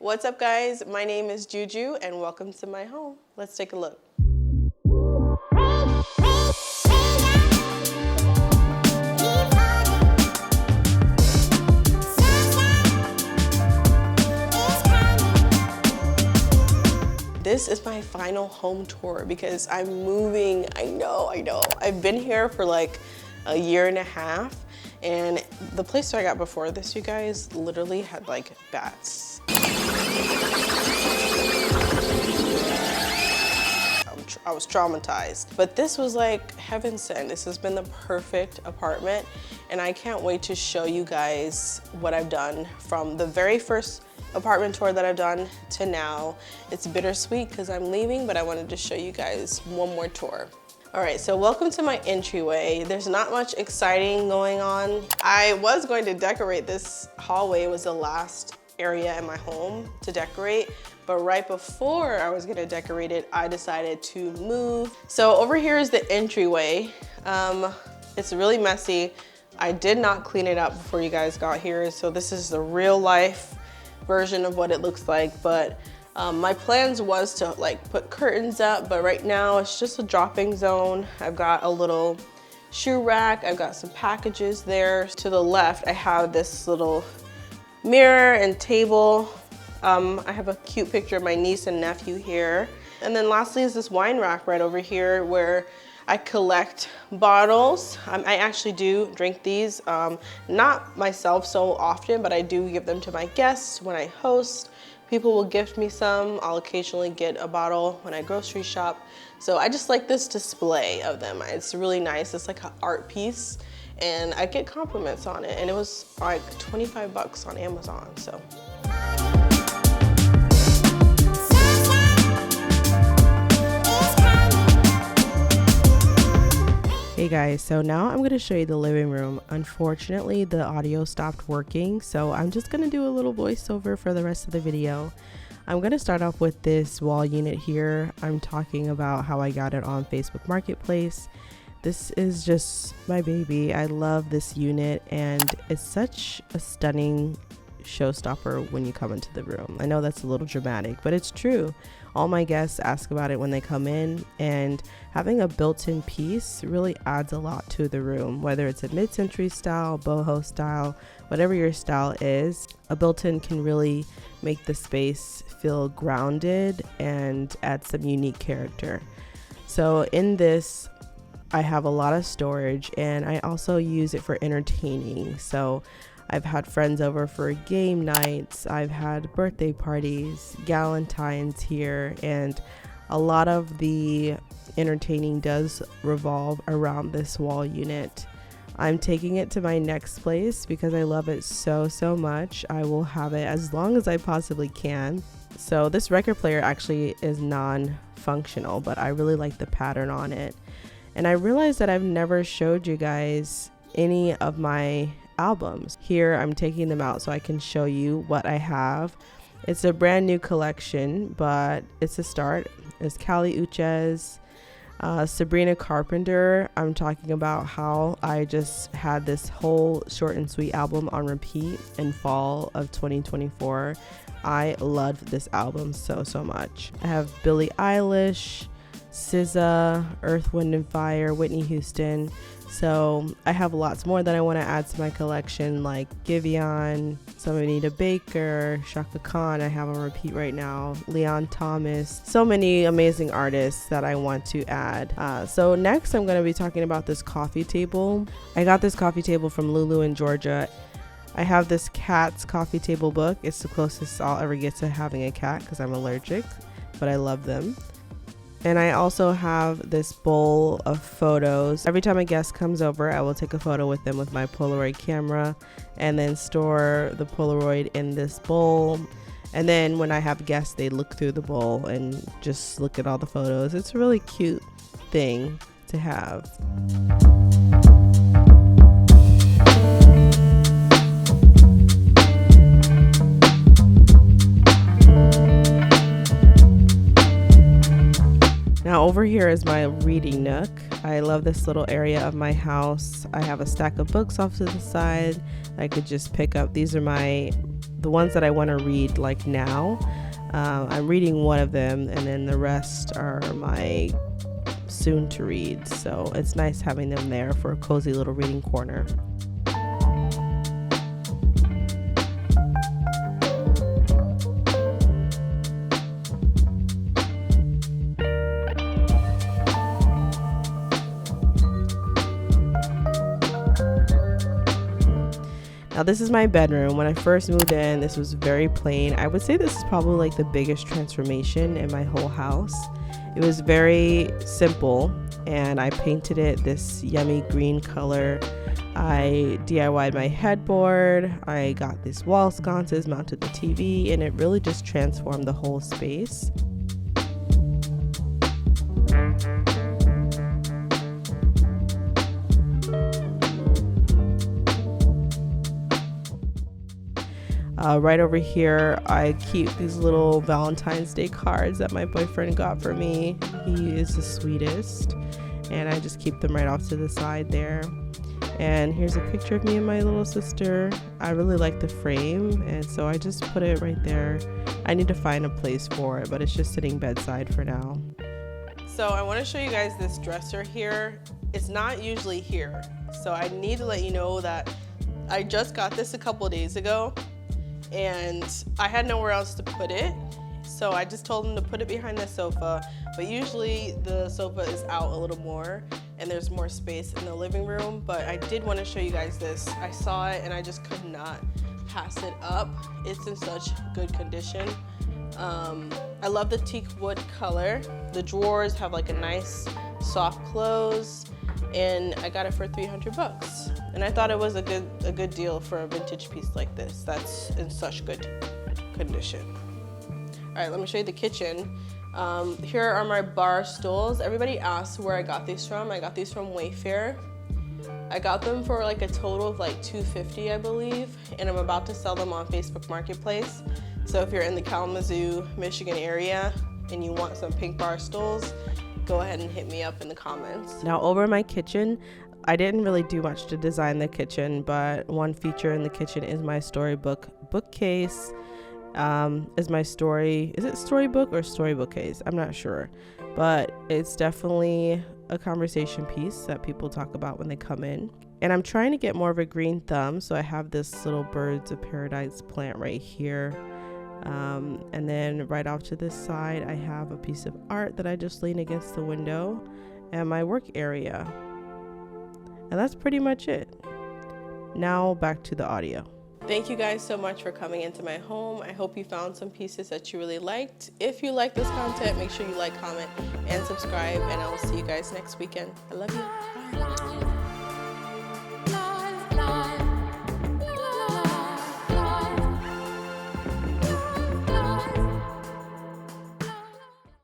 What's up, guys? My name is Juju and welcome to my home. Let's take a look. This is my final home tour because I'm moving. I know. I've been here for like a year and a half, and the place I got before this, you guys, literally had like bats. I was traumatized, but this was like heaven sent. This has been the perfect apartment, and I can't wait to show you guys what I've done from the very first apartment tour that I've done to now. It's bittersweet because I'm leaving, but I wanted to show you guys one more tour. All right, so welcome to my entryway. There's not much exciting going on. I was going to decorate this hallway. It was the last area in my home to decorate, but right before I was gonna decorate it, I decided to move. So over here is the entryway. It's really messy. I did not clean it up before you guys got here, so this is the real life version of what it looks like, but my plans was to like put curtains up, but right now it's just a dropping zone. I've got a little shoe rack. I've got some packages there. To the left, I have this little mirror and table. I have a cute picture of my niece and nephew here. And then lastly is this wine rack right over here where I collect bottles. I actually do drink these, not myself so often, but I do give them to my guests when I host. People will gift me some. I'll occasionally get a bottle when I grocery shop. So I just like this display of them. It's really nice. It's like an art piece, and I get compliments on it. And it was like 25 bucks on Amazon, so. Hey guys, so now I'm going to show you the living room. Unfortunately, the audio stopped working, so I'm just going to do a little voiceover for the rest of the video. I'm going to start off with this wall unit here. I'm talking about how I got it on Facebook Marketplace. This is just my baby. I love this unit, and it's such a stunning showstopper when you come into the room. I know that's a little dramatic, but it's true. All my guests ask about it when they come in, and having a built-in piece really adds a lot to the room, whether it's a mid-century style, boho style, whatever your style is. A built-in can really make the space feel grounded and add some unique character. So in this, I have a lot of storage, and I also use it for entertaining. So I've had friends over for game nights, I've had birthday parties, Galentine's here, and a lot of the entertaining does revolve around this wall unit. I'm taking it to my next place because I love it so much. I will have it as long as I possibly can. So this record player actually is non-functional, but I really like the pattern on it. And I realized that I've never showed you guys any of my albums. Here I'm taking them out so I can show you what I have. It's a brand new collection, but it's a start. It's Kali Uchis, Sabrina Carpenter. I'm talking about how I just had this whole short and sweet album on repeat in fall of 2024. I loved this album so much. I have Billie Eilish, SZA, Earth, Wind & Fire, Whitney Houston. So I have lots more that I want to add to my collection, like Giveon, some Anita Baker, Shaka Khan I have on repeat right now, Leon Thomas, so many amazing artists that I want to add. So next I'm going to be talking about this coffee table. I got this coffee table from Lulu in Georgia. I have this cat's coffee table book. It's the closest I'll ever get to having a cat because I'm allergic, but I love them. And I also have this bowl of photos. Every time a guest comes over, I will take a photo with them with my Polaroid camera and then store the Polaroid in this bowl. And then when I have guests, they look through the bowl and just look at all the photos. It's a really cute thing to have. Now over here is my reading nook. I love this little area of my house. I have a stack of books off to the side I could just pick up. These are the the ones that I want to read like now. I'm reading one of them, and then the rest are my soon to read. So it's nice having them there for a cozy little reading corner. Now this is my bedroom. When I first moved in, this was very plain. I would say this is probably like the biggest transformation in my whole house. It was very simple, and I painted it this yummy green color. I DIY'd my headboard. I got these wall sconces, mounted the TV, and it really just transformed the whole space. Right over here, I keep these little Valentine's Day cards that my boyfriend got for me. He is the sweetest, and I just keep them right off to the side there. And here's a picture of me and my little sister. I really like the frame, and so I just put it right there. I need to find a place for it, but it's just sitting bedside for now. So I want to show you guys this dresser here. It's not usually here, so I need to let you know that I just got this a couple days ago, and I had nowhere else to put it, so I just told him to put it behind the sofa. But usually the sofa is out a little more and there's more space in the living room, but I did want to show you guys this. I saw it and I just could not pass it up. It's in such good condition. I love the teak wood color. The drawers have like a nice soft close, and I got it for 300 bucks. And I thought it was a good deal for a vintage piece like this that's in such good condition. All right, let me show you the kitchen. Here are my bar stools. Everybody asks where I got these from. I got these from Wayfair. I got them for like a total of like $250, I believe, and I'm about to sell them on Facebook Marketplace. So if you're in the Kalamazoo, Michigan area and you want some pink bar stools, go ahead and hit me up in the comments. Now over my kitchen, I didn't really do much to design the kitchen, but one feature in the kitchen is my storybook bookcase. Is it storybook or storybook case? I'm not sure, but it's definitely a conversation piece that people talk about when they come in. And I'm trying to get more of a green thumb, so I have this little birds of paradise plant right here. And then right off to this side, I have a piece of art that I just lean against the window and my work area. And that's pretty much it. Now back to the audio. Thank you guys so much for coming into my home. I hope you found some pieces that you really liked. If you like this content, make sure you like, comment, and subscribe, and I will see you guys next weekend. I love you. Bye.